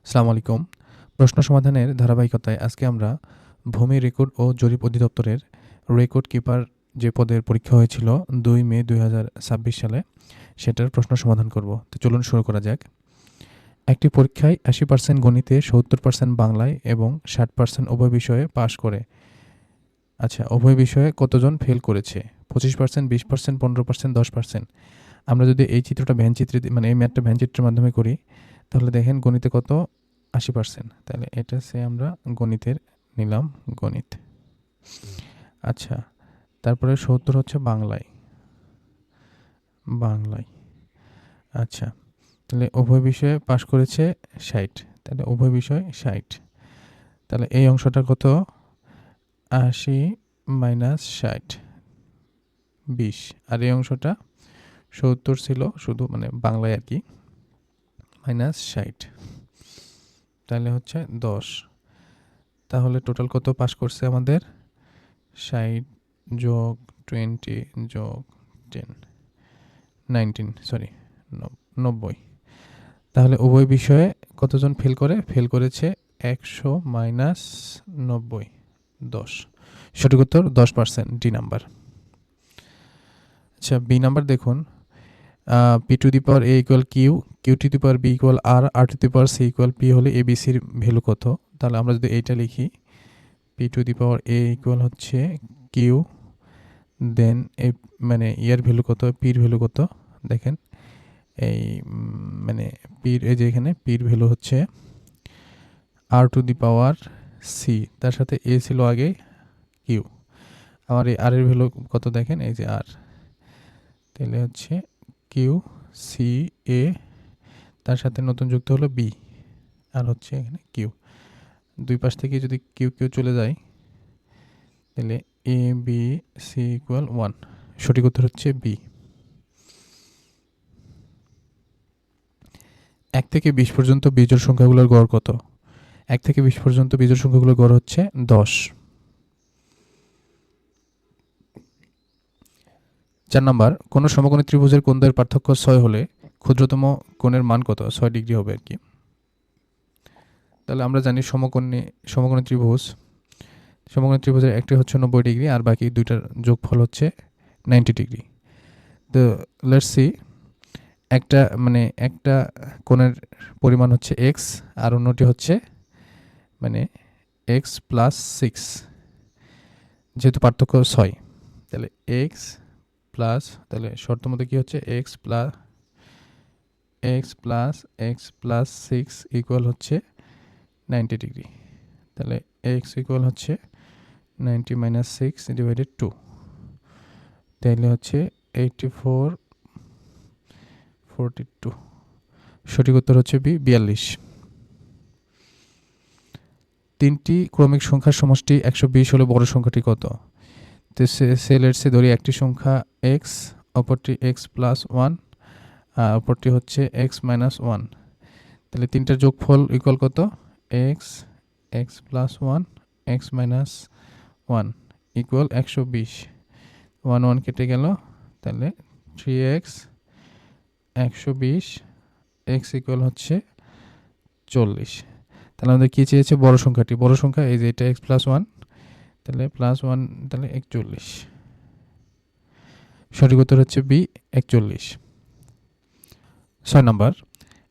আসসালামু আলাইকুম। প্রশ্ন সমাধানের ধারাবাহিকতায় আজকে আমরা ভূমি রেকর্ড ও জরিপ অধিদপ্তরের রেকর্ড কিপার যে পদের পরীক্ষা হয়েছিল ২ মে ২০২৬ সালে সেটার প্রশ্ন সমাধান করব। তো চলুন শুরু করা যাক। একটি পরীক্ষায় ৮০% গণিতে, ৭০% বাংলায় এবং ৬০% উভয় বিষয়ে পাশ করে। আচ্ছা, উভয় বিষয়ে কতজন ফেল করেছে? ২৫%, ২০%, ১৫%, ১০%। আমরা যদি এই চিত্রটা ভ্যানচিত্রে মানে এই ম্যাথটা ভ্যানচিত্রের মাধ্যমে করি তাহলে দেখেন গণিতে কত ৮০%। তাহলে এটা আমরা গণিতের নিলাম গণিত। আচ্ছা, তারপরে ৭০ হচ্ছে বাংলায়। আচ্ছা, তাহলে উভয় বিষয়ে পাশ করেছে ৬০। তাহলে উভয় বিষয় ৬০। তাহলে এই অংশটা কত? ৮০ মাইনাস ৬০ ২০। আর এই অংশটা ৭০ ছিল শুধু মানে বাংলায় আর কি, মাইনাস ৬০। তাহলে হচ্ছে ১০। তাহলে টোটাল কত পাস করছে আমাদের? ৬০ যোগ 20 যোগ 10 ৯০। তাহলে উভয় বিষয়ে কতজন ফেল করে? ফেল করেছে ১০০ মাইনাস ৯০, ১০। সঠিক উত্তর 10%, ডি নাম্বার। আচ্ছা, বি নাম্বার দেখুন। P to the power A equal Q, Q to the power B equal R, R to the power C equal P হলে এ বি সির ভ্যালু কত? তাহলে আমরা যদি এইটা লিখি, P to the power A equal হচ্ছে Q, দেন এই মানে ইয়ার ভ্যালু কত, পির ভ্যালু কত দেখেন, এই মানে পির এই যে এখানে পির ভ্যালু হচ্ছে আর টু দি পাওয়ার সি, তার সাথে এ ছিল আগে কিউ। আমার এই আর এর ভ্যালু কত দেখেন, এই যে আর। তাহলে হচ্ছে কিউ সি এ, তার সাথে নতুন যুক্ত হলো বি, আর হচ্ছে এখানে কিউ। দুই পাশ থেকে যদি কিউ কিউ চলে যায় তাহলে এ বি সি ইকুয়াল 1। সঠিক উত্তর হচ্ছে বি। ১ থেকে ২০ পর্যন্ত বিজোড় সংখ্যাগুলোর গড় কত? ১ থেকে ২০ পর্যন্ত বিজোড় সংখ্যাগুলোর গড় হচ্ছে ১০। ৪ নাম্বার, কোন সমকোণী ত্রিভুজের কোণদ্বয়ের পার্থক্য ৬ হলে ক্ষুদ্রতম কোণের মান কত? ৬ ডিগ্রি হবে আর কি। তাহলে আমরা জানি সমকোণী ত্রিভুজের একটি হচ্ছে ৯০ ডিগ্রি আর বাকি দুইটার যোগফল হচ্ছে 90 ডিগ্রি। তো লেটস সি, একটা কোণের পরিমাণ হচ্ছে এক্স আর অন্যটি হচ্ছে মানে এক্স প্লাস 6, যেহেতু পার্থক্য ৬। তাহলে এক্স প্লাস, তাহলে শর্ত মতো কি হচ্ছে এক্স প্লাস 6 ইকুয়াল হচ্ছে 90 ডিগ্রি। তাহলে এক্স ইকুয়াল হচ্ছে 90 মাইনাস 6 ডিভাইডেড 2, তাহলে হচ্ছে 84, 42। সঠিক উত্তর হচ্ছে বি, 42। 3টি ক্রমিক সংখ্যার সমষ্টি 120 হলে বড় সংখ্যাটি কত? তো লেটসে ধরি একটি সংখ্যা এক্স, অপরটি এক্স প্লাস 1, আর অপরটি হচ্ছে এক্স মাইনাস 1। তাহলে তিনটার যোগফল ইকুয়াল কত? X plus 1, x minus 1 equal 120। 1 1 কেটে গেল, তাহলে 3x 120, এক্স ইকুয়াল হচ্ছে 40। তাহলে আমাদের কী চেয়েছে? বড় সংখ্যাটি। বড় সংখ্যা এই যে এটা এক্স প্লাস 1, তাহলে প্লাস 1, তাহলে 41। সঠিক উত্তর হচ্ছে বি, 41। ৬ নম্বর,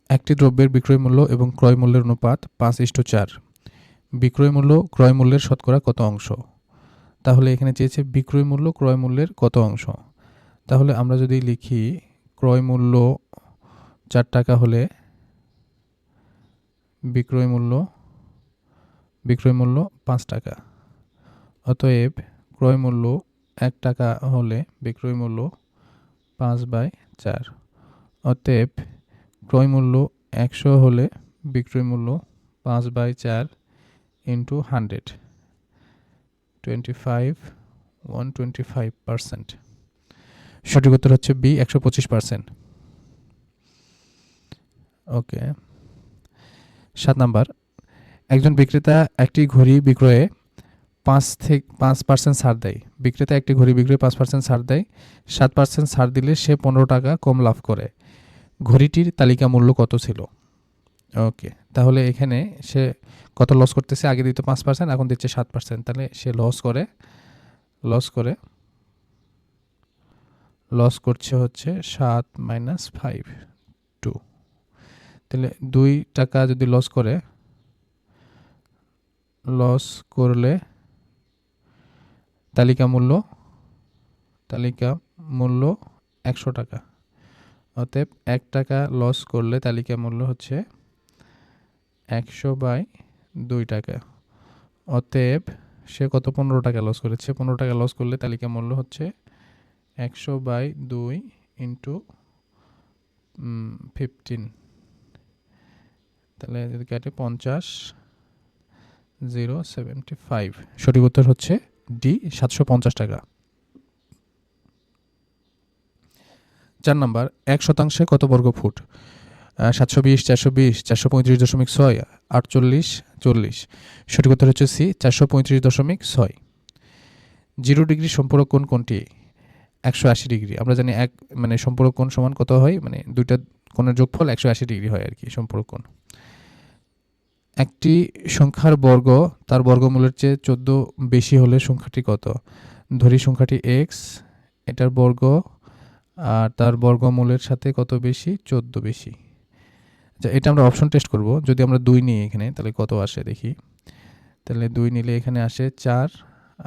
একটি দ্রব্যের বিক্রয় মূল্য এবং ক্রয় মূল্যের অনুপাত 5:4। বিক্রয় মূল্য ক্রয় মূল্যের শতকরা কত অংশ? তাহলে এখানে চেয়েছে বিক্রয় মূল্য ক্রয় মূল্যের কত অংশ। তাহলে আমরা যদি লিখি ক্রয় মূল্য 4 টাকা হলে বিক্রয় মূল্য 5 টাকা, অতএব ক্রয় মূল্য 1 টাকা হলে বিক্রয় মূল্য 5/4, অতএব ক্রয় মূল্য 100 হলে বিক্রয় মূল্য 5/4 ইন্টু 100, 125%। সঠিক উত্তর হচ্ছে বি, 125%। ওকে। 7 নাম্বার, একজন বিক্রেতা একটি ঘড়ি বিক্রয়ে 5% ছাড় দেয়। বিক্রেতা একটি ঘড়ি বিক্রয়ে 5% ছাড় দেয়। 7% ছাড় দিলে সে 15 টাকা কম লাভ করে। ঘড়িটির তালিকা মূল্য কত ছিল? ওকে, তাহলে এখানে সে কত লস করতেছে? আগে দিত 5%, এখন দিচ্ছে 7%। তাহলে সে লস করছে হচ্ছে 7 মাইনাস 5 2। তাহলে 2 টাকা যদি লস করলে তালিকা মূল্য 100 টাকা। অতএব 1 টাকা লস করলে তালিকা মূল্য হচ্ছে 100/2 টাকা। অতএব সে কত? 15 টাকা লস করেছে। 15 টাকা লস করলে তালিকা মূল্য হচ্ছে 100/2 ইন্টু 15। তাহলে যদি কাটে 50 0.75। সঠিক উত্তর হচ্ছে ডি, 750 টাকা। 4 নাম্বার, 1 শতাংশে কত বর্গ ফুট? 720, 420, 435.6, 48, 40। সঠিক উত্তর হচ্ছে সি, 435.6। 0 ডিগ্রি সম্পূরক কোণ কোনটি? 180 ডিগ্রি। আমরা জানি মানে সম্পূরক কোণ সমান কত হয়? মানে দুইটা কোণের যোগফল 180 ডিগ্রি হয় আর কি সম্পূরক কোণ। একটি সংখ্যার বর্গ তার বর্গমূলের চেয়ে 14 বেশি হলে সংখ্যাটি কত? ধরি সংখ্যাটি এক্স, এটার বর্গ আর তার বর্গমূলের সাথে কত বেশি? 14 বেশি। আচ্ছা, এটা আমরা অপশন টেস্ট করব। যদি আমরা 2 নিই এখানে, তাহলে কত আসে দেখি। তাহলে 2 নিলে এখানে আসে 4,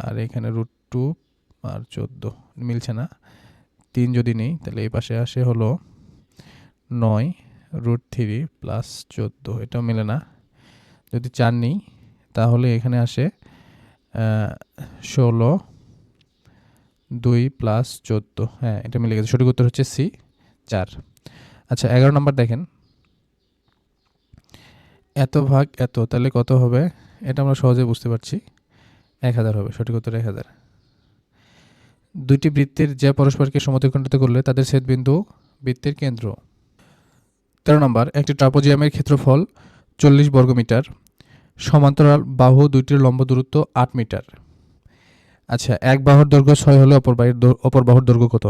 আর এখানে √2 আর 14 মিলছে না। 3 যদি নেই তাহলে এই পাশে আসে হলো 9 √3 প্লাস 14, এটাও মেলে না। যদি 4 নিই তাহলে এখানে আসে 16 2 প্লাস 14। হ্যাঁ, এটা মিলে গেছে। সঠিক উত্তর হচ্ছে সি, 4। আচ্ছা, 11 নম্বর দেখেন, এত ভাগ এত, তাহলে কত হবে? এটা আমরা সহজে বুঝতে পারছি, 1000 হবে। সঠিক উত্তর 1000। দুইটি বৃত্তের যে পরস্পরকে সমদ্বিখণ্ডিত করলে তাদের ছেদবিন্দু বৃত্তের কেন্দ্র। 13 নম্বর, একটি ট্রাপোজিয়ামের ক্ষেত্রফল 40 বর্গমিটার, সমান্তরাল বাহু দুইটির লম্ব দূরত্ব 8 মিটার। আচ্ছা, এক বাহুর দৈর্ঘ্য 6 হলে অপর বাহুর দৈর্ঘ্য কত?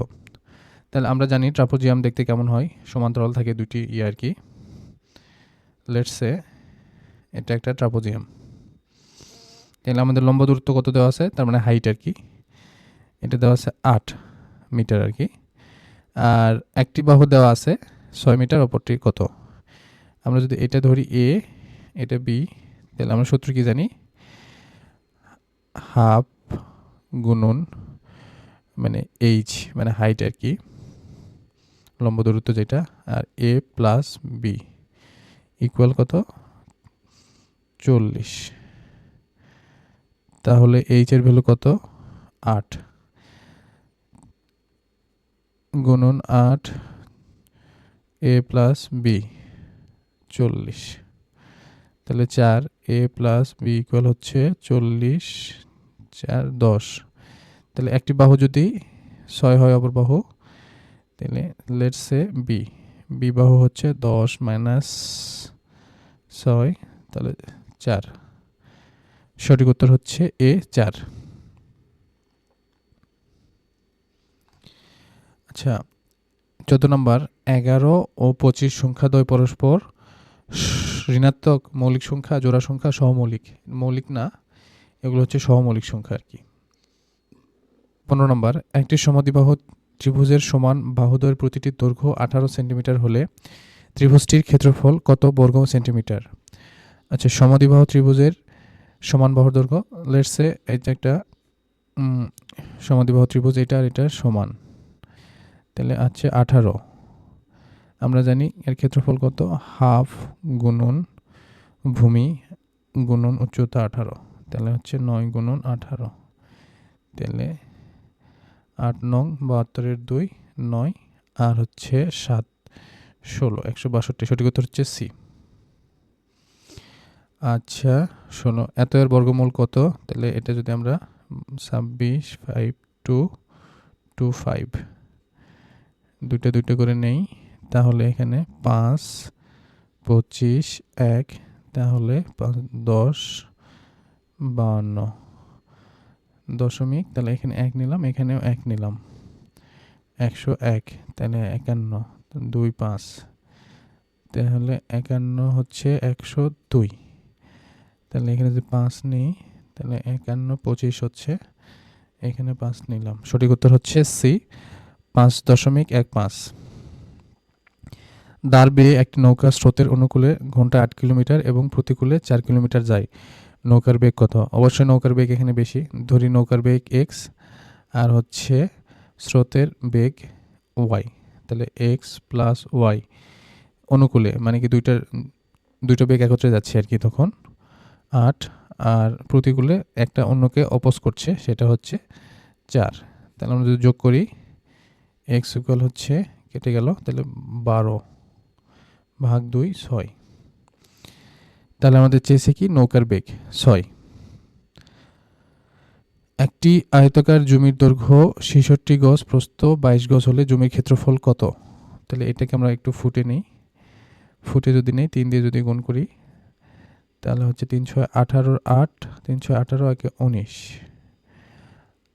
তাহলে আমরা জানি ট্রাপোজিয়াম দেখতে কেমন হয়, সমান্তরাল থাকে দুইটি আর কি। লেটস সে এটা একটা ট্রাপোজিয়াম। তাহলে আমাদের লম্ব দূরত্ব কত দেওয়া আছে? তার মানে হাইট আর কি, এটা দেওয়া আছে 8 মিটার আর কি। আর একটি বাহু দেওয়া আছে 6 মিটার, অপরটি কত? আমরা যদি এটা ধরি এ, এটা বি, তাহলে আমরা সূত্র কি জানি? হাফ গুণন মানে এইচ মানে হাইট আর কি, লম্ব দূরত্ব যেটা, আর এ প্লাস বি ইকুয়াল কত? 40। তাহলে এইচ এর ভ্যালু কত? 8 গুণন 8 এ প্লাস বি 40। তাহলে 4 এ প্লাস বি ইকুয়াল হচ্ছে 40, 4 10। তাহলে একটি বাহু যদি 6 হয় অপর বাহু, তাহলে লেটস সে বি বাহু হচ্ছে 10 মাইনাস 6, তাহলে 4। সঠিক উত্তর হচ্ছে এ, 4। আচ্ছা, 14 নম্বর, 11 ও 25 সংখ্যাদ্বয় পরস্পর ঋণাত্মক মৌলিক সংখ্যা, জোড়া সংখ্যা, সহমৌলিক। মৌলিক না, এগুলো হচ্ছে সহমৌলিক সংখ্যা আর কি। 15 নম্বর, একটি সমদ্বিবাহু ত্রিভুজের সমান বাহুদ্বয়ের প্রতিটির দৈর্ঘ্য 18 সেন্টিমিটার হলে ত্রিভুজটির ক্ষেত্রফল কত বর্গ সেন্টিমিটার? আচ্ছা, সমদ্বিবাহু ত্রিভুজের সমান বাহুর দৈর্ঘ্য, লেটস সে এটা একটা সমদ্বিবাহু ত্রিভুজ, এটা আর এটা সমান, তাহলে আছে 18। আমরা জানি এর ক্ষেত্রফল কত? হাফ গুণন ভূমি গুণন উচ্চতা 18, তাহলে হচ্ছে 9 গুণন 18। তাহলে 8 নং 72 2 9, আর হচ্ছে 7 16 162। সঠিক উত্তর হচ্ছে সি। আচ্ছা শোনো, এত এর বর্গমূল কত? তাহলে এটা যদি আমরা 26 5 2 2 5 দুইটা করে নেই, তাহলে এখানে 5 25 1, তাহলে 10 52 দশমিক, তাহলে এখানে 1 নিলাম, এখানেও 1 নিলাম, 101, তাহলে 51 2 5, তাহলে 51 হচ্ছে 102। তাহলে এখানে যদি 5 নিই তাহলে 51 25 হচ্ছে, এখানে 5 নিলাম। সঠিক উত্তর হচ্ছে সি, 5.15। দাঁড় বেয়ে একটি নৌকা স্রোতের অনুকূলে ঘন্টায় 8 কিলোমিটার এবং প্রতিকূলে 4 কিলোমিটার যায়। নৌকার বেগ কত? অবশ্যই নৌকার বেগ এখানে বেশি। ধরি নৌকার বেগ এক্স আর হচ্ছে স্রোতের বেগ ওয়াই। তাহলে এক্স প্লাস ওয়াই অনুকূলে মানে কি দুইটা বেগ একত্রে যাচ্ছে আর কি, তখন 8, আর প্রতিকূলে একটা অন্যকে অপোজ করছে, সেটা হচ্ছে 4। তাহলে আমরা যদি যোগ করি এক্স ইকুয়াল হচ্ছে, কেটে গেল, তাহলে 12/2 6। তাহলে আমাদের চেয়েছে কি নৌকার বেগ 6। একটি আয়তাকার জমির দৈর্ঘ্য 66 গজ, প্রস্থ 22 গজ হলে জমির ক্ষেত্রফল কত? তাহলে এটাকে আমরা একটু ফুটে নিই। ফুটে যদি নেই 3 দিয়ে যদি গুণ করি তাহলে হচ্ছে 3 6 18 8, 3 6 18 একে 19।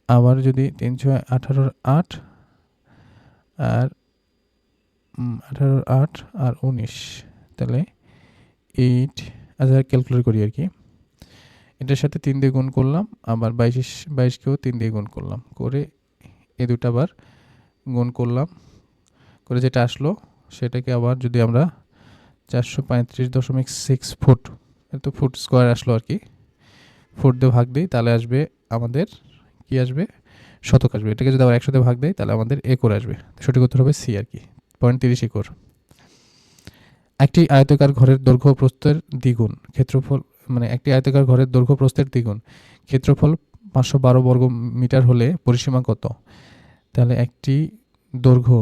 আবার যদি 3 6 18 8 আর 18 8 আর 19, তাহলে 8। আচ্ছা ক্যালকুলেট করি আর কি, এটার সাথে 3 দিয়ে গুণ করলাম, আবার 22কেও 3 দিয়ে গুণ করলাম, করে এই দুটো আবার গুণ করলাম, করে যেটা আসলো সেটাকে আবার যদি আমরা 435.6 ফুট, তো ফুট স্কোয়ার আসলো আর কি, ফুট দিয়ে ভাগ দিই তাহলে আসবে আমাদের কি আসবে, শতক আসবে। এটাকে যদি আবার 100 দিয়ে ভাগ দেয় তাহলে আমাদের একর আসবে। সঠিক উত্তর হবে সি আর কি, 0.30 একর। একটি আয়তাকার ঘরের দৈর্ঘ্য প্রস্থের দ্বিগুণ ক্ষেত্রফল, মানে একটি আয়তাকার ঘরের দৈর্ঘ্য প্রস্থের দ্বিগুণ ক্ষেত্রফল 512 বর্গ মিটার হলে পরিসীমা কত? তাহলে একটি দৈর্ঘ্য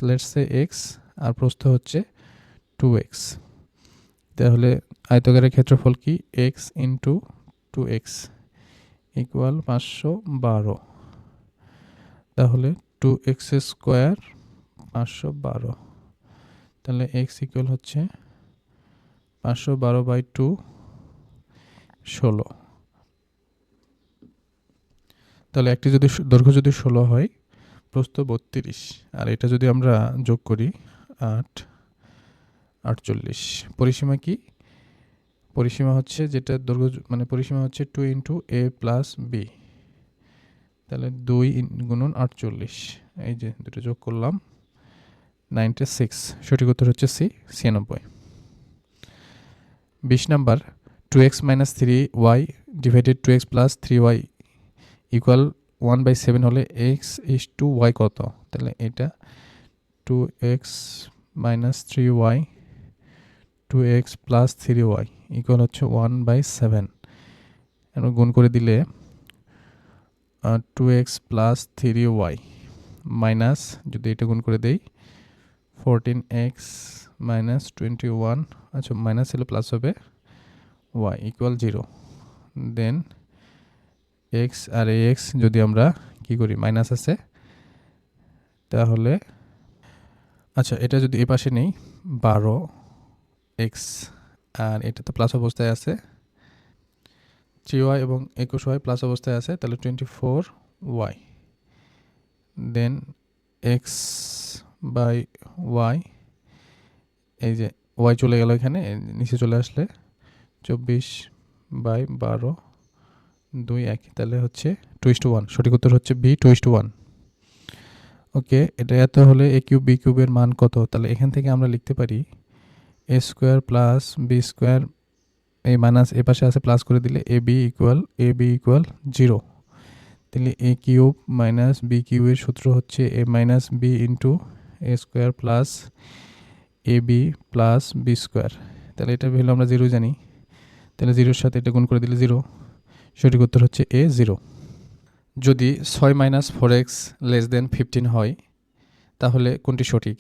লেটস সে এক্স আর প্রস্থ হচ্ছে 2x, তাহলে আয়তাকারের ক্ষেত্রফল কি এক্স ইন্টু 2x ইকুয়াল 512। তাহলে 2x স্কোয়ার 512, তাহলে এক্স ইকুয়াল হচ্ছে 512/2 16। তাহলে একটি যদি দৈর্ঘ্য যদি 16 হয়, প্রস্থ 32, আর এটা যদি আমরা যোগ করি 8 48, পরিসীমা কি? পরিসীমা হচ্ছে যেটা দৈর্ঘ্য মানে পরিসীমা হচ্ছে 2 ইন্টু এ প্লাস বি, তাহলে 2 গুণন 48, এই যে দুটো যোগ করলাম 96। সঠিক উত্তর হচ্ছে C, 96। 20 number, 2x minus 3y divided 2x plus 3y equal 1/7 হলে x is to y কত? তাহলে এটা 2x minus 3y 2x plus 3y equal হচ্ছে 1/7। আমরা গুণ করে দিলে 2x plus 3y মাইনাস, যদি এটা গুণ করে দেই 14x minus 21, আচ্ছা মাইনাস হলে প্লাস হবে, y ইকুয়াল 0। দেন x আর ax যদি আমরা কি করি মাইনাস আছে, তাহলে আচ্ছা এটা যদি এ পাশে নেই 12x, আর এটা তো প্লাস অবস্থায় আছে, 3y এবং 21y প্লাস অবস্থায় আছে, তাহলে 24y। Then x by y, এই যে y চলে গেল এখানে নিচে চলে আসলে 24/12 2 1, তাহলে হচ্ছে 2:1। সঠিক উত্তর হচ্ছে বি, 2:1। ওকে, এটা এত হলে এ কিউব বি কিউবের মান কত? তাহলে এখান থেকে আমরা লিখতে পারি এ স্কোয়ার প্লাস বি স্কোয়ার, এই মাইনাস এ পাশে আছে প্লাস করে দিলে এ বি ইকুয়াল 0। তাহলে এ কিউব মাইনাস বি কিউবের সূত্র হচ্ছে এ minus B into A square plus A B plus B square. তাহলে এটা ভ্যালু আমরা 0 জানি, তাহলে 0-এর সাথে এটা গুণ করে দিলে 0। সঠিক উত্তর হচ্ছে এ 0। যদি 6 মাইনাস 4x লেস দেন 15 হয় তাহলে কোনটি সঠিক?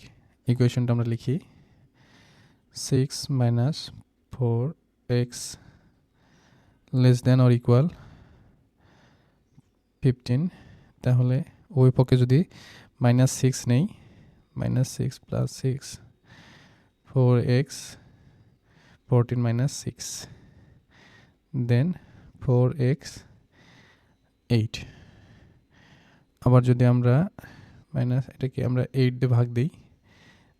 ইকুয়েশনটা আমরা লিখি 6 minus 4x less than or equal 15, তাহলে ওই পক্ষে যদি -6 নেই, -6 প্লাস 6 4x 14 minus 6, দেন 4x 8। আবার যদি আমরা মাইনাস এটাকে আমরা 8 দিয়ে ভাগ দিই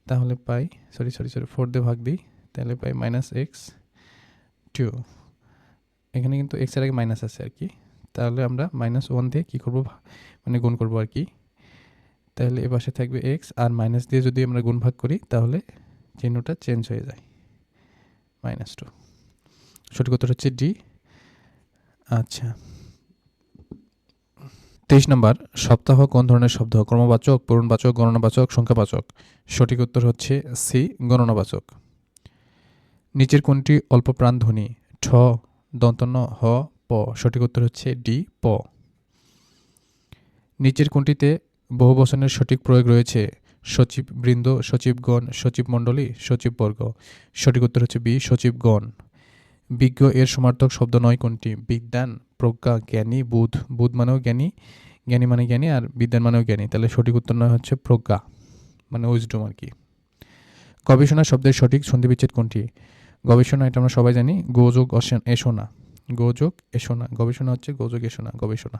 তাহলে পাই সরি 4 দিয়ে ভাগ দিই, তাহলে পাই -x2। এখানে কিন্তু x এর আগে মাইনাস আছে আর কি, তাহলে আমরা -1 দিয়ে কী করবো, মানে গুণ করবো আর কি। তাহলে এ পাশে থাকবে x, আর মাইনাস দিয়ে যদি আমরা গুণ ভাগ করি তাহলে চিহ্নটা চেঞ্জ হয়ে যায়, -2। সঠিক উত্তর হচ্ছে ডি। আচ্ছা, 23 নম্বর, সপ্তাহ কোন ধরনের শব্দ? কর্মবাচক, পূরণবাচক, গণনাবাচক, সংখ্যাবাচক? সঠিক উত্তর হচ্ছে সি, গণনাবাচক। নিচের কোনটি অল্প প্রাণ ধ্বনি? ঠ, দন্তন্য, হ, প? সঠিক উত্তর হচ্ছে ডি, প। নিচের কোনটিতে বহুবচনের সঠিক প্রয়োগ রয়েছে? সচিববৃন্দ, সচিবগণ, সচিবমণ্ডলী, সচিববর্গ? সঠিক উত্তর হচ্ছে বি, সচিবগণ। বিজ্ঞ এর সমার্থক শব্দ নয় কোনটি? বিদ্বান, প্রজ্ঞা, জ্ঞানী, বুধ। বুধ মানেও জ্ঞানী, জ্ঞানী মানে জ্ঞানী, আর বিদ্বান মানেও জ্ঞানী। তাহলে সঠিক উত্তর নয় হচ্ছে প্রজ্ঞা, মানে উইজডম আর কি। গবেষণা শব্দের সঠিক সন্ধিবিচ্ছেদ কোনটি? গবেষণা, এটা আমরা সবাই জানি, গোযোগ এসোনা, গোযোগ এসোনা। গবেষণা হচ্ছে গোযোগ এসোনা, গবেষণা।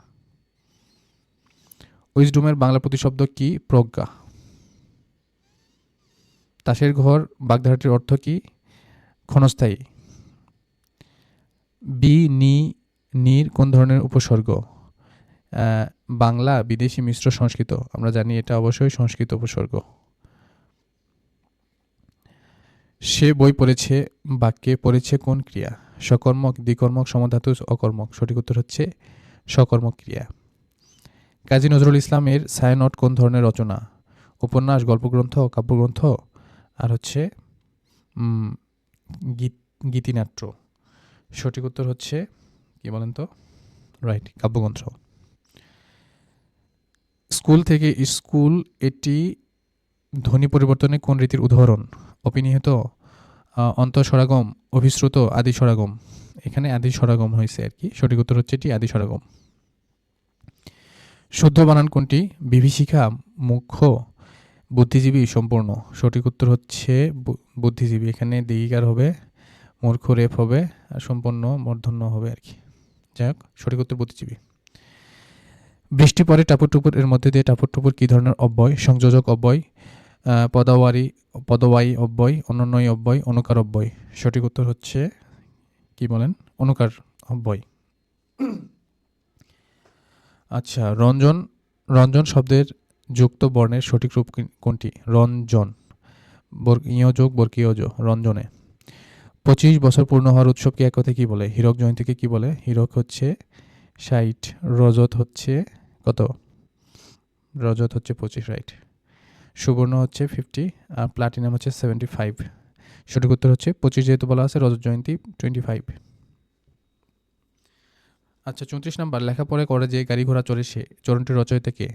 উইজডমের বাংলা প্রতিশব্দ কি? প্রজ্ঞা। তাসের ঘর বাগধারাটির অর্থ কি? ক্ষণস্থায়ী। বি, নি, নির কোন ধরনের উপসর্গ? বাংলা, বিদেশি, মিশ্র, সংস্কৃত? আমরা জানি এটা অবশ্যই সংস্কৃত উপসর্গ। সে বই পড়েছে বাক্যে পড়েছে কোন ক্রিয়া? সকর্মক, দ্বিকর্মক, সমধাতু, অকর্মক? সঠিক উত্তর হচ্ছে সকর্মক ক্রিয়া। কাজী নজরুল ইসলামের ছায়ানট কোন ধরনের রচনা? উপন্যাস, গল্পগ্রন্থ, কাব্যগ্রন্থ, আর হচ্ছে গীতিনাট্য? সঠিক উত্তর হচ্ছে কি বলেন তো? রাইট, কাব্যগ্রন্থ। স্কুল থেকে স্কুল, এটি ধ্বনি পরিবর্তনে কোন রীতির উদাহরণ? অপিনিহিত, অন্তঃস্বরাগম, অভিশ্রুত, আদি স্বরাগম? এখানে আদি স্বরাগম হয়েছে আর কি। সঠিক উত্তর হচ্ছে এটি আদি স্বরাগম। শুদ্ধ বানান কোনটি? বিভীষিকা, মুখ্য, বুদ্ধিজীবী, সম্পূর্ণ? সঠিক উত্তর হচ্ছে বুদ্ধিজীবী। এখানে দীর্ঘিকার হবে, মূর্খ রেফ হবে, আর সম্পূর্ণ মূর্ধন্য হবে আর কি। যাই হোক, সঠিক উত্তর বুদ্ধিজীবী। বৃষ্টি পরে টাপুর টুপুর এর মধ্যে দিয়ে টাপুর টুপুর কী ধরনের অব্যয়? সংযোজক অব্যয়, পদবায়ী অব্যয়, অনন্যয় অব্যয়, অনুকার অব্যয়? সঠিক উত্তর হচ্ছে কি বলেন? অনুকার অব্যয়। আচ্ছা, রঞ্জন, রঞ্জন শব্দের যুক্ত বর্ণের সঠিক রূপ কোনটি? রঞ্জন, ইয় যোগ বর্গীয় জ, রঞ্জনে। 25 বছর পূর্ণ হওয়ার উৎসবকে এক কথায় কি বলে? হীরক জয়ন্তীকে কি বলে? হীরক হচ্ছে 60, রজত হচ্ছে কত? রজত হচ্ছে 25, রাইট। সুবর্ণ হচ্ছে 50, আর প্লাটিনাম হচ্ছে 75। সঠিক উত্তর হচ্ছে 25, যেহেতু বলা আছে, রজত জয়ন্তী 25। আচ্ছা, 34 নম্বর, লেখাপড়া করে যে গাড়ি ঘোড়া চড়ে সে, চরণটির রচয়িতা কে?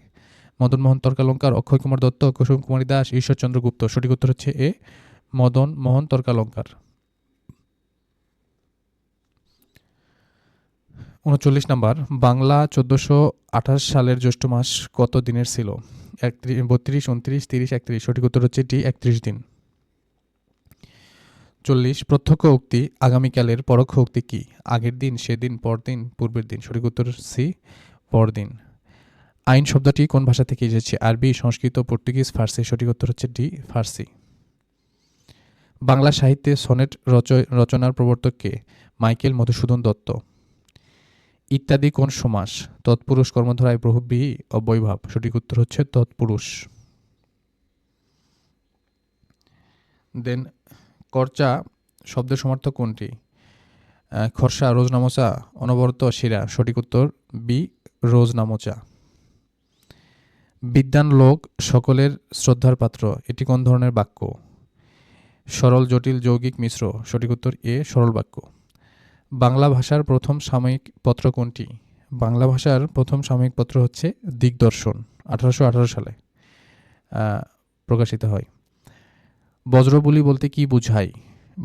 মদন মোহন তর্কালঙ্কার, অক্ষয় কুমার দত্ত, কুসুম কুমারী দাস, ঈশ্বরচন্দ্র গুপ্ত? সঠিক উত্তর হচ্ছে এ, মদন মোহন তর্কালঙ্কার। 39 নম্বর, বাংলা 1428 সালের জ্যৈষ্ঠ মাস কত দিনের ছিল? 32, 29, 30, 31? সঠিক উত্তর হচ্ছে ডি, 31 দিন। 40, প্রত্যক্ষ উক্তি আগামীকালের, পরোক্ষ উক্তি কি? আগের দিন, সেদিন, পরদিন, পূর্বের দিন? সঠিক উত্তর সি, পরদিন। আইন শব্দটি কোন ভাষা থেকে এসেছে? আরবি, সংস্কৃত, পর্তুগিজ, ফার্সি? সঠিক উত্তর হচ্ছে ডি, ফার্সি। বাংলা সাহিত্যে সনেট রচনার প্রবর্তক কে? মাইকেল মধুসূদন দত্ত। ইত্যাদি কোন সমাস? তৎপুরুষ, কর্মধারায়, বহুব্রীহি, অব্যয়ভাব? সঠিক উত্তর হচ্ছে তৎপুরুষ। দেন কর্চা শব্দের সমার্থক কোনটি? খরসা, রোজনামচা, অনবরত, শিরা? সঠিক উত্তর বি, রোজনামচা। বিদ্বান লোক সকলের শ্রদ্ধার পাত্র, এটি কোন ধরনের বাক্য? সরল, জটিল, যৌগিক, মিশ্র? সঠিক উত্তর এ, সরল বাক্য। বাংলা ভাষার প্রথম সাময়িক পত্র কোনটি? বাংলা ভাষার প্রথম সাময়িক পত্র হচ্ছে দিগদর্শন, 1818 সালে প্রকাশিত হয়। বজ্রবলি বলতে কি বুঝায়?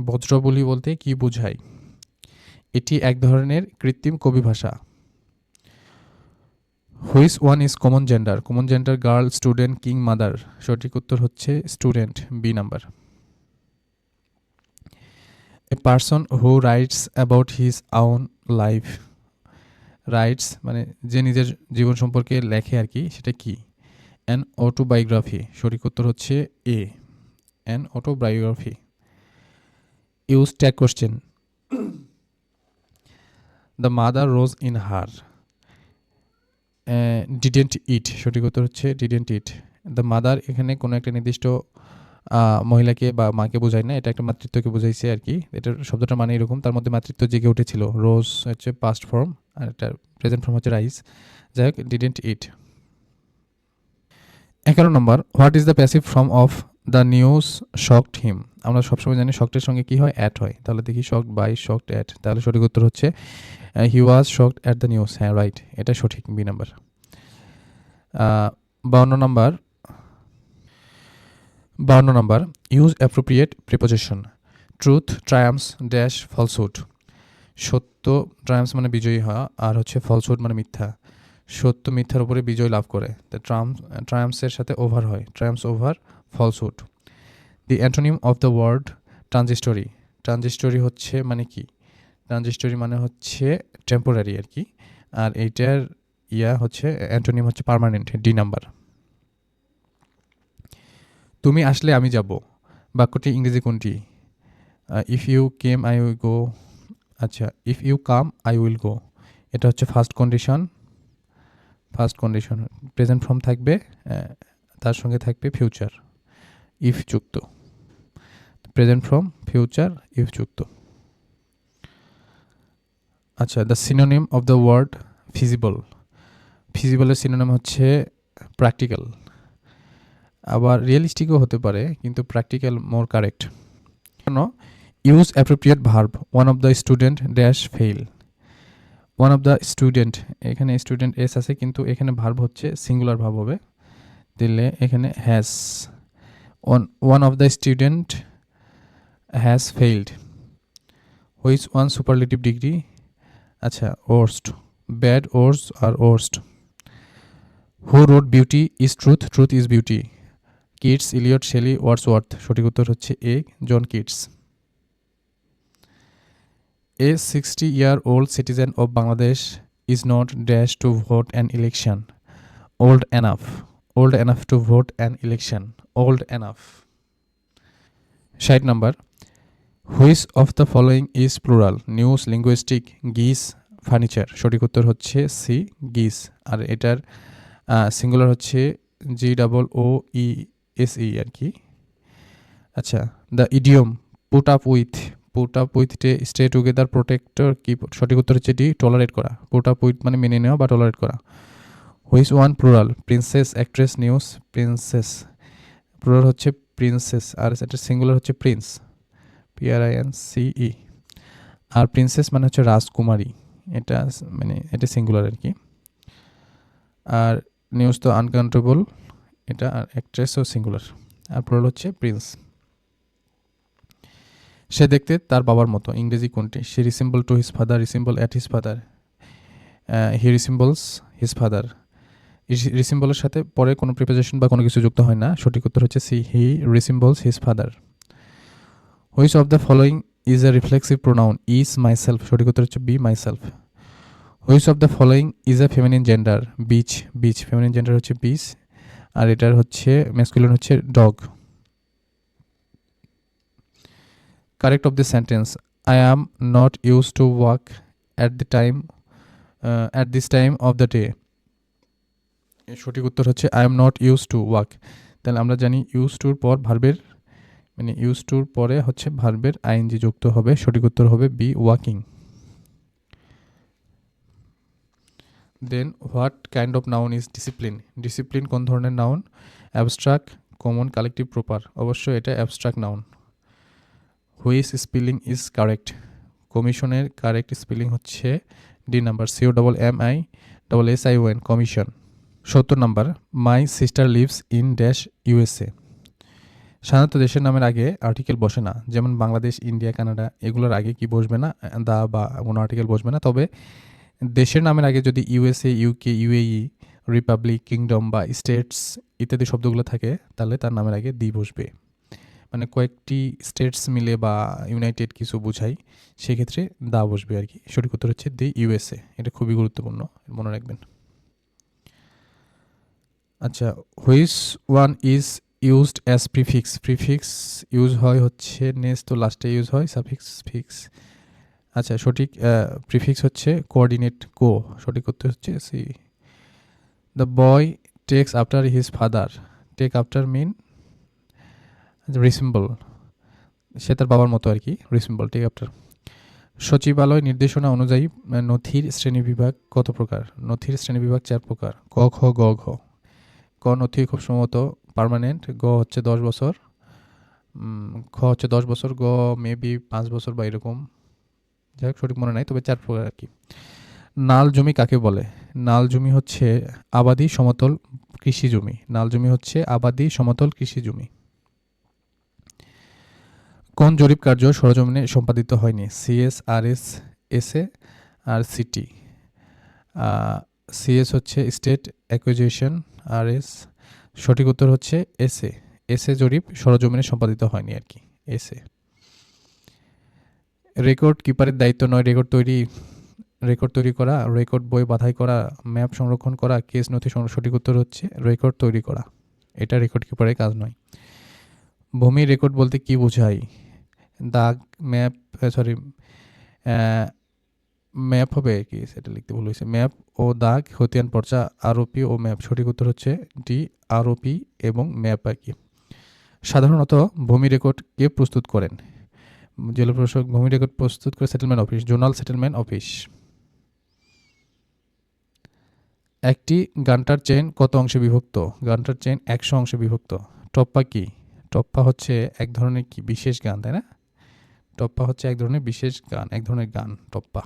বজ্রবলি বলতে কি বুঝায়? এটি এক ধরনের কৃত্রিম কবি ভাষা। Which one is common gender? Common gender girl, student, king, mother? সঠিক উত্তর হচ্ছে student, B number. A person who writes about his own life, writes মানে যে নিজের জীবন সম্পর্কে লেখে আর কি, সেটা কি? An autobiography? সঠিক উত্তর হচ্ছে A, an autobiography. Use tag question. The mother rose in her. Didn't it, সঠিক উত্তর হচ্ছে ডিডেন্ট ইট। দ্য মাদার এখানে কোনো একটা নির্দিষ্ট মহিলাকে বা মাকে বোঝায় না, এটা একটা মাতৃত্বকে বোঝাইছে আর কি। এটার শব্দটার মানে এরকম, তার মধ্যে মাতৃত্ব জেগে উঠেছিল। রোজ হচ্ছে পাস্ট ফর্ম আর এটা প্রেজেন্ট ফর্ম হচ্ছে রাইস। যাই হোক, ডিডেন্ট ইট। 11 নম্বর, what is the passive form of the news shocked him. আমরা সবসময় জানি শকটের সঙ্গে কি হয়, অ্যাট হয়। তাহলে দেখি শকড বাই, শকড অ্যাট। তাহলে সঠিক উত্তর হচ্ছে he was shocked at the news. হ্যাঁ, রাইট, এটা সঠিক, বি নাম্বার। 52 নম্বর, use appropriate preposition. Truth triumphs dash falsehood. সত্য ট্রায়াম্পস মানে বিজয়ী হওয়া, আর হচ্ছে ফলসহুড মানে মিথ্যা। সত্য মিথ্যার উপরে বিজয় লাভ করে, ট্রায়াম্পসের সাথে ওভার হয়, triumphs over falsehood. The antonym of the word transitory. Transitory হচ্ছে মানে কি, ট্রানজিস্টরি মানে হচ্ছে টেম্পোরারি আর কি, আর এইটার হচ্ছে অ্যান্টোনিম হচ্ছে পার্মানেন্ট, ডি নাম্বার। তুমি আসলে আমি যাব, বাক্যটি ইংরেজি কোনটি? If you came I will go. আচ্ছা, if you come I will go, এটা হচ্ছে ফার্স্ট কন্ডিশন। প্রেজেন্ট ফর্ম থাকবে, তার সঙ্গে থাকবে ফিউচার, ইফ যুক্ত। প্রেজেন্ট ফর্ম ফিউচার ইফ যুক্ত। আচ্ছা, the synonym of the word feasible. ফিজিবলের সিনোনিম হচ্ছে প্র্যাকটিক্যাল। আবার রিয়েলিস্টিকও হতে পারে, কিন্তু practical more correct. Use appropriate verb. One of the student dash fail. One of the student, এখানে স্টুডেন্ট এস আছে, কিন্তু এখানে ভার্ব হচ্ছে সিঙ্গুলার ভার্ব হবে, দিলে এখানে has. One of the student has failed. Which one superlative degree? আচ্ছা, worst. Bad, worse আর worst. Who wrote beauty is truth, truth is beauty. Keats, Eliot, Shelley, Wordsworth. সঠিক উত্তর হচ্ছে A, John Keats. A 60-year-old citizen of Bangladesh is not dash to vote an election. Old enough. Old enough to vote an election. Old enough. 60 number. Which of the following is plural? News, linguistic, geese, furniture. সঠিক উত্তর হচ্ছে C, geese। আর এটার singular হচ্ছে GOOESE আর কি। আচ্ছা, the idiom put up with. Put up with stay together protector কি? সঠিক উত্তর হচ্ছে ডি, টলারেট করা। পুট আপ উইথ মানে মেনে নেওয়া বা টলারেট করা। Which one plural? Princess, actress, news. Princess, plural হচ্ছে প্রিন্সেস, আর এটা সিঙ্গুলার হচ্ছে প্রিন্স, PRINCE। আর প্রিন্সেস মানে হচ্ছে রাজকুমারী, এটা মানে এটা সিঙ্গুলার আর কি। আর নিউজ তো আনকাউন্টেবল, এটা। আর অ্যাক্ট্রেসও সিঙ্গুলার, আর প্লুরাল হচ্ছে প্রিন্স। সে দেখতে তার বাবার মতো, ইংরেজি কোনটি? She resemble to his father, resemble at his father. He resembles his father. রিসেম্বলের সাথে পরে কোনো প্রিপোজিশন বা কোনো কিছু যুক্ত হয় না, সঠিক উত্তর হচ্ছে C, he resembles his father. Which of the following is a reflexive pronoun? Is, myself. সঠিক উত্তর হচ্ছে B, myself. Which of the following is a feminine gender? Bitch, bitch feminine gender হচ্ছে বিচ, আর এটার হচ্ছে ম্যাসকুলিন হচ্ছে dog. Correct of the sentence. I am not used to work at this time of the day. সঠিক উত্তর হচ্ছে I am not used to work। তাহলে আমরা জানি ইউজ টুর পর ভার্বের মানে ইউজ টুর পরে হচ্ছে ভার্বের আইএনজি যুক্ত হবে, সঠিক উত্তর হবে B, walking. Then what kind of noun is discipline? Discipline কোন ধরনের noun? Abstract, common, collective, proper. অবশ্যই এটা abstract noun. Which spelling is correct? কমিশনের কারেক্ট স্পেলিং হচ্ছে D number, COMMISSION, commission. 70 number, my sister lives in dash USA। সাধারণত দেশের নামের আগে আর্টিকেল বসে না, যেমন বাংলাদেশ, ইন্ডিয়া, কানাডা, এগুলোর আগে কি বসবে না, দা বা কোনো আর্টিকেল বসবে না। তবে দেশের নামের আগে যদি USA, UK, UAE, Republic, kingdom বা স্টেটস ইত্যাদি শব্দগুলো থাকে, তাহলে তার নামের আগে দি বসবে। মানে কয়েকটি স্টেটস মিলে বা ইউনাইটেড কিছু বোঝাই, সেক্ষেত্রে দা বসবে আর কি। সঠিক উত্তর হচ্ছে দি USA। এটা খুবই গুরুত্বপূর্ণ, মনে রাখবেন। আচ্ছা, which one is used as prefix, prefix use হয় হচ্ছে নেক্সট, তো লাস্টে ইউজ হয় সাফিক্স ফিক্স। আচ্ছা, সঠিক প্রিফিক্স হচ্ছে কোঅর্ডিনেট কো, সঠিক উত্তর হচ্ছে C. The boy takes after his father, take after mean resemble, সে তার বাবার মতো আর কি, রিসেম্বল টেক আফটার। সচিবালয় নির্দেশনা অনুযায়ী নথির শ্রেণীবিভাগ কত প্রকার? নথির শ্রেণীবিভাগ 4 প্রকার, ক খ গ ঘ। ক নথি খুব সম্ভবত পার্মানেন্ট, গ হচ্ছে 10 বছর, খ হচ্ছে 10 বছর, গ মেবি 5 বছর বা এরকম, যাই হোক সঠিক মনে নাই, তবে 4 প্রকার আর কি। নাল জমি কাকে বলে? নাল জমি হচ্ছে আবাদি সমতল কৃষি জমি, নাল জমি হচ্ছে আবাদি সমতল কৃষি জমি। কোন জরিপ কার্য সরজমিনে সম্পাদিত হয়নি? সিএস, আরএস, এসএ আর সিটি। সিএস হচ্ছে স্টেট অ্যাকুইজিশন, আরএস সঠিক উত্তর হচ্ছে এসএ, এসএ জরিপ সরজমিনে সম্পাদিত হয়নি আর কি, এসএ। রেকর্ড কিপারের দায়িত্ব নয় রেকর্ড তৈরি করা, রেকর্ড বই বাছাই করা, ম্যাপ সংরক্ষণ করা, কেস নথি সঠিক উত্তর হচ্ছে রেকর্ড তৈরি করা, এটা রেকর্ড কিপারের কাজ নয়। ভূমি রেকর্ড বলতে কি বোঝায়? দাগ, ম্যাপ, সরি ম্যাপ হবে কি, সেটা লিখতে ভুল হয়েছে, ম্যাপ ও দাগ, খতিয়ান পর্চা, আরওপি ও ম্যাপ, সঠিক উত্তর হচ্ছে ডি, আরওপি এবং ম্যাপ আর কি। সাধারণত ভূমি রেকর্ড কে প্রস্তুত করেন? জেলা প্রশাসক ভূমি রেকর্ড প্রস্তুত করে settlement office, zonal settlement office. একটি গান্টার চেইন কত অংশে বিভক্ত? গান্টার চেইন 100 অংশে বিভক্ত। টপ্পা কি? টপ্পা হচ্ছে এক ধরনের কি বিশেষ গান, তাই না? টপ্পা হচ্ছে এক ধরনের বিশেষ গান, এক ধরনের গান টপ্পা।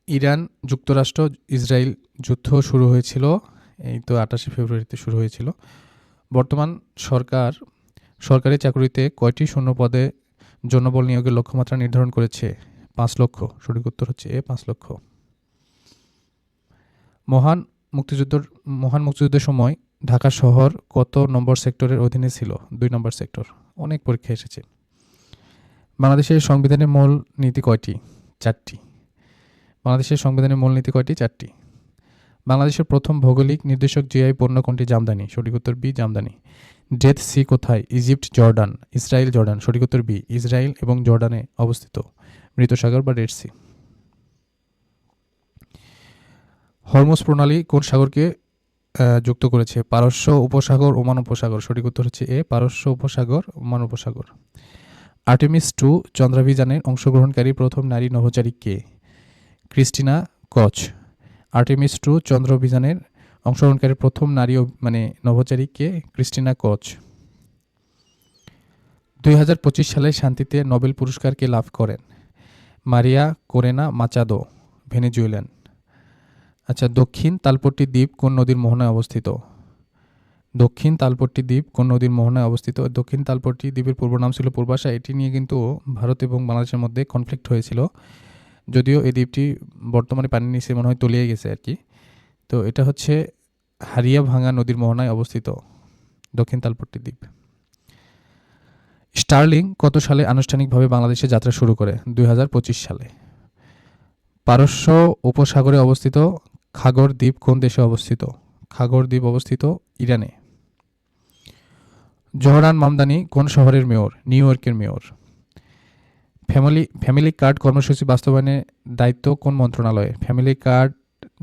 ইরান যুক্তরাষ্ট্র ইসরায়েল যুদ্ধ শুরু হয়েছিল এই তো 28 ফেব্রুয়ারিতে শুরু হয়েছিল। বর্তমান সরকারি চাকরিতে কয়টি শূন্য পদে জনবল নিয়োগের লক্ষ্যমাত্রা নির্ধারণ করেছে? 5 লক্ষ, সঠিক উত্তর হচ্ছে এ 5 লক্ষ। মহান মুক্তিযুদ্ধের সময় ঢাকা শহর কত নম্বর সেক্টরের অধীনে ছিল? 2 নম্বর সেক্টর, অনেক পরীক্ষা এসেছে। বাংলাদেশের সংবিধানের মূল নীতি কয়টি? 4টি। বাংলাদেশের সংবিধানের মূল নীতি কয়টি? 4টি। বাংলাদেশের প্রথম ভৌগোলিক নির্দেশক জিআই পণ্য কোনটি? জামদানি, সঠিক উত্তর বি, জামদানি। ডেথ সি কোথায়? ইজিপ্ট, জর্ডান, ইসরায়েল, জর্ডান, সঠিক উত্তর বি, ইসরায়েল এবং জর্ডানে অবস্থিত মৃত সাগর বা ডেড সি। হরমুজ প্রণালী কোন সাগরকে যুক্ত করেছে? পারস্য উপসাগর, ওমান উপসাগর, সঠিক উত্তর হচ্ছে এ, পারস্য উপসাগর, ওমান উপসাগর। আর্টেমিস 2 চন্দ্রাভিযানে অংশগ্রহণকারী প্রথম নারী নভোচারী কে? ক্রিস্টিনা কচ। আর্টেমিস 2 চন্দ্রাভিযানের অংশগ্রহণকারী প্রথম নারী নভোচারী কে? ক্রিস্টিনা কচ। 2025 সালে শান্তিতে নোবেল পুরস্কার কে লাভ করেন? Maria Corina Machado, Venezuelan. আচ্ছা, দক্ষিণ তালপট্টি দ্বীপ কোন নদীর মোহনায় অবস্থিত? দক্ষিণ তালপট্টি দ্বীপ কোন নদীর মোহনায় অবস্থিত? দক্ষিণ তালপট্টি দ্বীপের পূর্ব নাম ছিল পূর্বাশা, এটি নিয়ে কিন্তু ভারত এবং বাংলাদেশের মধ্যে কনফ্লিক্ট হয়েছিল, যদিও এই দ্বীপটি বর্তমানে পানির নিচে মনে হয় তলিয়ে গেছে আর কি। তো এটা হচ্ছে হারিয়াভাঙা নদীর মোহনায় অবস্থিত দক্ষিণ তালপট্টি দ্বীপ। স্টার্লিং কত সালে আনুষ্ঠানিকভাবে বাংলাদেশে যাত্রা শুরু করে? 2025 সালে। পারস্য উপসাগরে অবস্থিত খাগর দ্বীপ কোন দেশে অবস্থিত? খাগর দ্বীপ অবস্থিত ইরানে। জহরান মামদানি কোন শহরের মেয়র? নিউ ইয়র্কের মেয়র। ফ্যামিলি কার্ড কর্মসূচি বাস্তবায়নের দায়িত্ব কোন মন্ত্রণালয়ে? ফ্যামিলি কার্ড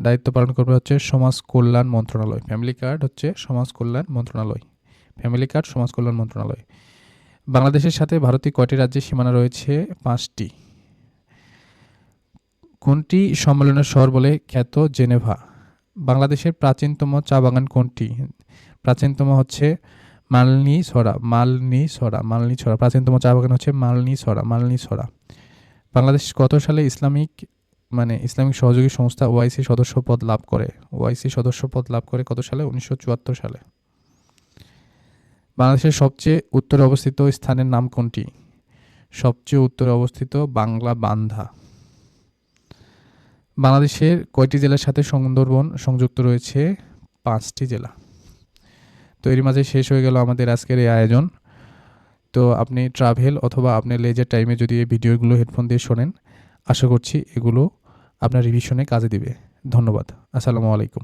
দায়িত্ব পালন করবে হচ্ছে সমাজ কল্যাণ মন্ত্রণালয়। ফ্যামিলি কার্ড হচ্ছে সমাজ কল্যাণ মন্ত্রণালয়, ফ্যামিলি কার্ড সমাজ কল্যাণ মন্ত্রণালয়। বাংলাদেশের সাথে ভারতের কয়টি রাজ্যের সীমানা রয়েছে? 5টি। কোনটি সম্মেলনের শহর বলে খ্যাত? জেনেভা। বাংলাদেশের প্রাচীনতম চা বাগান কোনটি? প্রাচীনতম হচ্ছে মালনীছড়া। প্রাচীনতম চা বাগান হচ্ছে মালনীছড়া। বাংলাদেশ কত সালে ইসলামিক সহযোগী সংস্থা ওআইসি সদস্য পদ লাভ করে? কত সালে? 1974 সালে। বাংলাদেশের সবচেয়ে উত্তরে অবস্থিত স্থানের নাম কোনটি? সবচেয়ে উত্তরে অবস্থিত বাংলা বান্ধা। বাংলাদেশের কয়টি জেলার সাথে সুন্দরবন সংযুক্ত রয়েছে? 5টি জেলা। তো এর মাঝে শেষ হয়ে গেল আমাদের আজকের এই আয়োজন। তো আপনি ট্রাভেল অথবা আপনার লেজার টাইমে যদি এই ভিডিওগুলো হেডফোন দিয়ে শোনেন, আশা করছি এগুলো আপনার রিভিশনে কাজে দিবে। ধন্যবাদ। আসসালামু আলাইকুম।